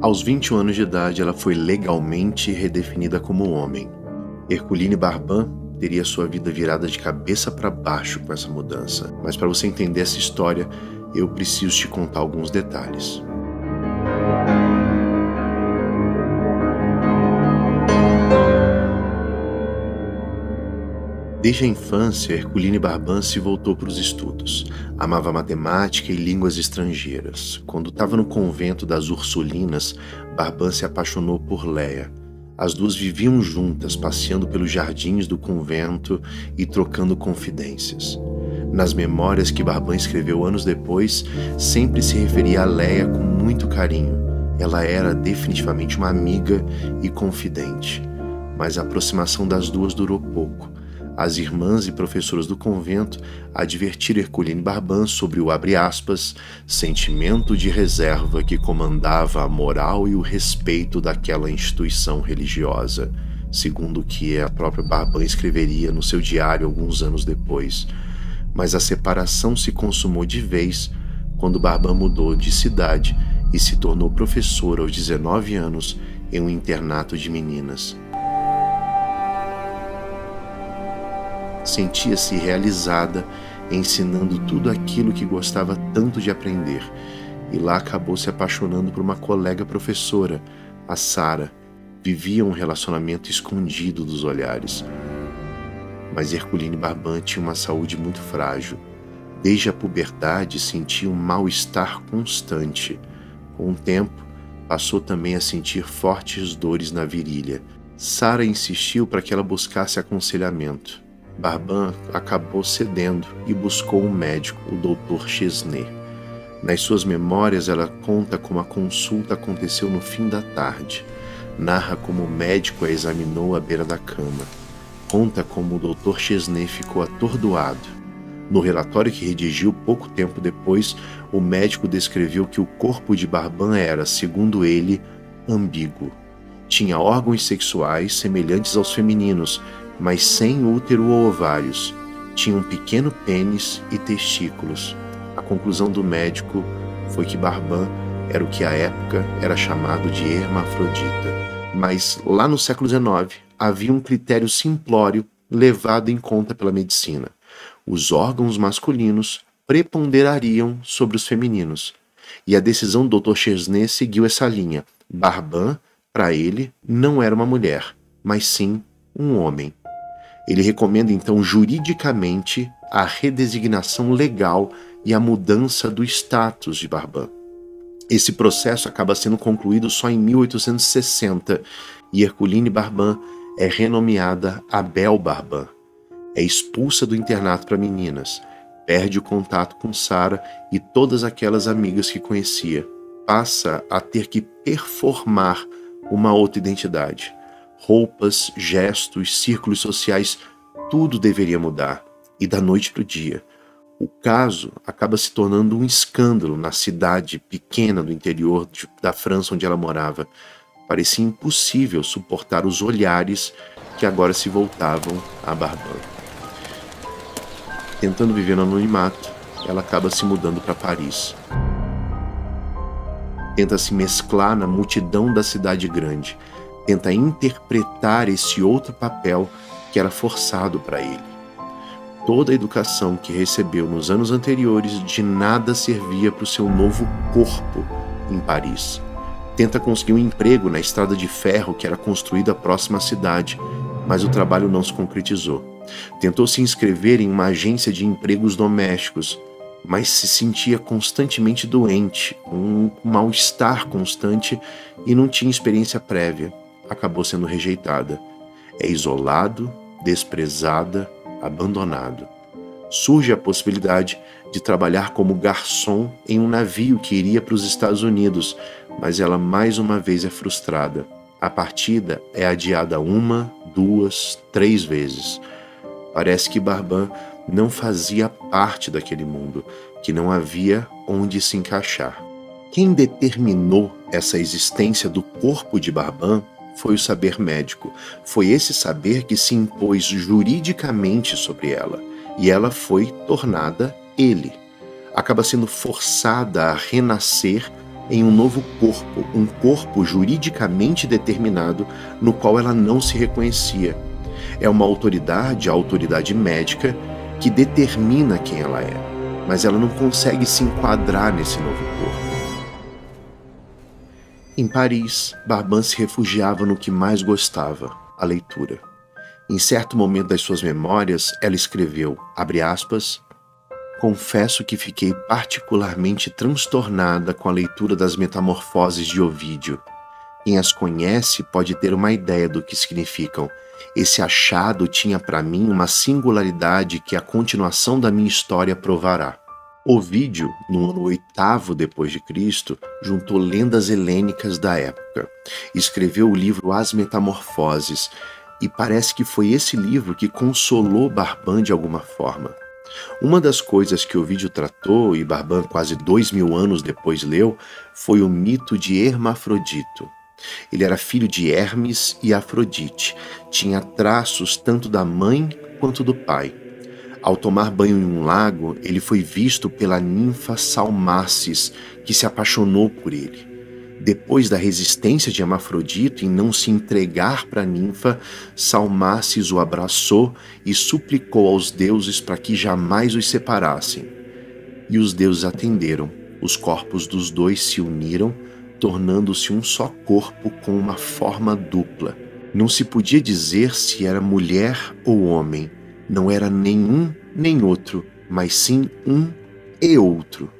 Aos 21 anos de idade, ela foi legalmente redefinida como homem. Herculine Barban teria sua vida virada de cabeça para baixo com essa mudança. Mas para você entender essa história, eu preciso te contar alguns detalhes. Desde a infância, Herculine Barban se voltou para os estudos. Amava matemática e línguas estrangeiras. Quando estava no convento das Ursulinas, Barban se apaixonou por Leia. As duas viviam juntas, passeando pelos jardins do convento e trocando confidências. Nas memórias que Barban escreveu anos depois, sempre se referia a Leia com muito carinho. Ela era definitivamente uma amiga e confidente. Mas a aproximação das duas durou pouco. As irmãs e professoras do convento advertiram Herculine Barban sobre o, abre aspas, sentimento de reserva que comandava a moral e o respeito daquela instituição religiosa, segundo o que a própria Barban escreveria no seu diário alguns anos depois. Mas a separação se consumou de vez quando Barban mudou de cidade e se tornou professora aos 19 anos em um internato de meninas. Sentia-se realizada ensinando tudo aquilo que gostava tanto de aprender, e lá acabou se apaixonando por uma colega professora, a Sara. Vivia um relacionamento escondido dos olhares. Mas Herculine Barban tinha uma saúde muito frágil. Desde a puberdade sentia um mal-estar constante. Com o tempo, passou também a sentir fortes dores na virilha. Sara insistiu para que ela buscasse aconselhamento. Barban acabou cedendo e buscou um médico, o Dr. Chesney. Nas suas memórias, ela conta como a consulta aconteceu no fim da tarde. Narra como o médico a examinou à beira da cama. Conta como o Dr. Chesney ficou atordoado. No relatório que redigiu pouco tempo depois, o médico descreveu que o corpo de Barban era, segundo ele, ambíguo. Tinha órgãos sexuais semelhantes aos femininos, mas sem útero ou ovários. Tinha um pequeno pênis e testículos. A conclusão do médico foi que Barban era o que à época era chamado de hermafrodita. Mas lá no século XIX havia um critério simplório levado em conta pela medicina. Os órgãos masculinos preponderariam sobre os femininos. E a decisão do Dr. Chesney seguiu essa linha. Barban, para ele, não era uma mulher, mas sim um homem. Ele recomenda então juridicamente a redesignação legal e a mudança do status de Barban. Esse processo acaba sendo concluído só em 1860 e Herculine Barban é renomeada Abel Barban. É expulsa do internato para meninas, perde o contato com Sara e todas aquelas amigas que conhecia. Passa a ter que performar uma outra identidade. Roupas, gestos, círculos sociais, tudo deveria mudar, e da noite para o dia. O caso acaba se tornando um escândalo na cidade pequena do interior da França onde ela morava. Parecia impossível suportar os olhares que agora se voltavam a Barban. Tentando viver no anonimato, ela acaba se mudando para Paris. Tenta se mesclar na multidão da cidade grande. Tenta interpretar esse outro papel que era forçado para ele. Toda a educação que recebeu nos anos anteriores de nada servia para o seu novo corpo em Paris. Tenta conseguir um emprego na estrada de ferro que era construída próxima à cidade, mas o trabalho não se concretizou. Tentou se inscrever em uma agência de empregos domésticos, mas se sentia constantemente doente, com um mal-estar constante e não tinha experiência prévia. Acabou sendo rejeitada. É isolado, desprezada, abandonado. Surge a possibilidade de trabalhar como garçom em um navio que iria para os Estados Unidos, mas ela mais uma vez é frustrada. A partida é adiada 1, 2, 3 vezes. Parece que Barban não fazia parte daquele mundo, que não havia onde se encaixar. Quem determinou essa existência do corpo de Barban foi o saber médico. Foi esse saber que se impôs juridicamente sobre ela, e ela foi tornada ele. Acaba sendo forçada a renascer em um novo corpo, um corpo juridicamente determinado no qual ela não se reconhecia. É uma autoridade, a autoridade médica, que determina quem ela é, mas ela não consegue se enquadrar nesse novo corpo. Em Paris, Barban se refugiava no que mais gostava, a leitura. Em certo momento das suas memórias, ela escreveu, abre aspas, confesso que fiquei particularmente transtornada com a leitura das Metamorfoses de Ovídio. Quem as conhece pode ter uma ideia do que significam. Esse achado tinha para mim uma singularidade que a continuação da minha história provará. Ovídio, no ano 8º depois de Cristo, juntou lendas helênicas da época. Escreveu o livro As Metamorfoses, e parece que foi esse livro que consolou Barban de alguma forma. Uma das coisas que Ovídio tratou, e Barban quase 2000 anos depois leu, foi o mito de Hermafrodito. Ele era filho de Hermes e Afrodite, tinha traços tanto da mãe quanto do pai. Ao tomar banho em um lago, ele foi visto pela ninfa Salmacis, que se apaixonou por ele. Depois da resistência de Hermafrodito em não se entregar para a ninfa, Salmacis o abraçou e suplicou aos deuses para que jamais os separassem. E os deuses atenderam. Os corpos dos dois se uniram, tornando-se um só corpo com uma forma dupla. Não se podia dizer se era mulher ou homem. Não era nenhum nem outro, mas sim um e outro.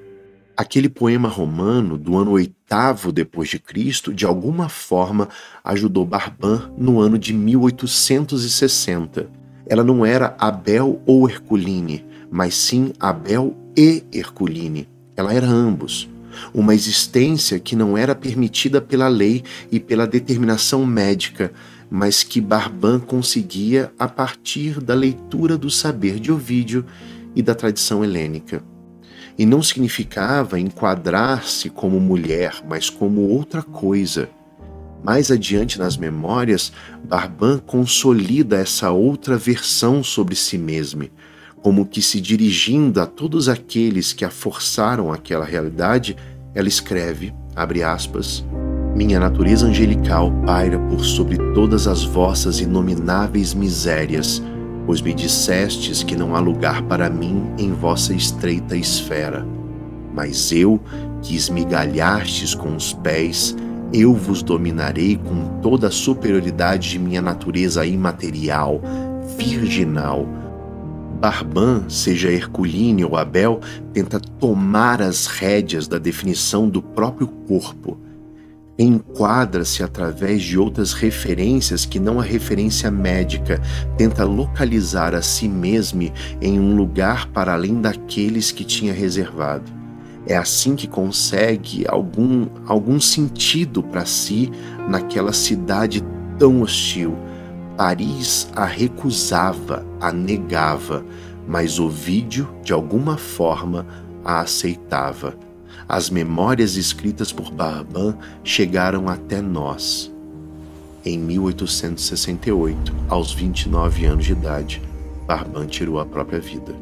Aquele poema romano do ano 8º depois de Cristo, de alguma forma, ajudou Barban no ano de 1860. Ela não era Abel ou Herculine, mas sim Abel e Herculine. Ela era ambos. Uma existência que não era permitida pela lei e pela determinação médica, mas que Barban conseguia a partir da leitura do saber de Ovídio e da tradição helênica. E não significava enquadrar-se como mulher, mas como outra coisa. Mais adiante nas memórias, Barban consolida essa outra versão sobre si mesma, como que se dirigindo a todos aqueles que a forçaram àquela realidade, ela escreve, abre aspas, minha natureza angelical paira por sobre todas as vossas inomináveis misérias, pois me dissestes que não há lugar para mim em vossa estreita esfera. Mas eu, que esmigalhastes com os pés, eu vos dominarei com toda a superioridade de minha natureza imaterial, virginal. Barban, seja Herculine ou Abel, tenta tomar as rédeas da definição do próprio corpo. Enquadra-se através de outras referências que não a referência médica, tenta localizar a si mesmo em um lugar para além daqueles que tinha reservado. É assim que consegue algum sentido para si naquela cidade tão hostil. Paris a recusava, a negava, mas Ovídio, de alguma forma, a aceitava. As memórias escritas por Barban chegaram até nós. Em 1868, aos 29 anos de idade, Barban tirou a própria vida.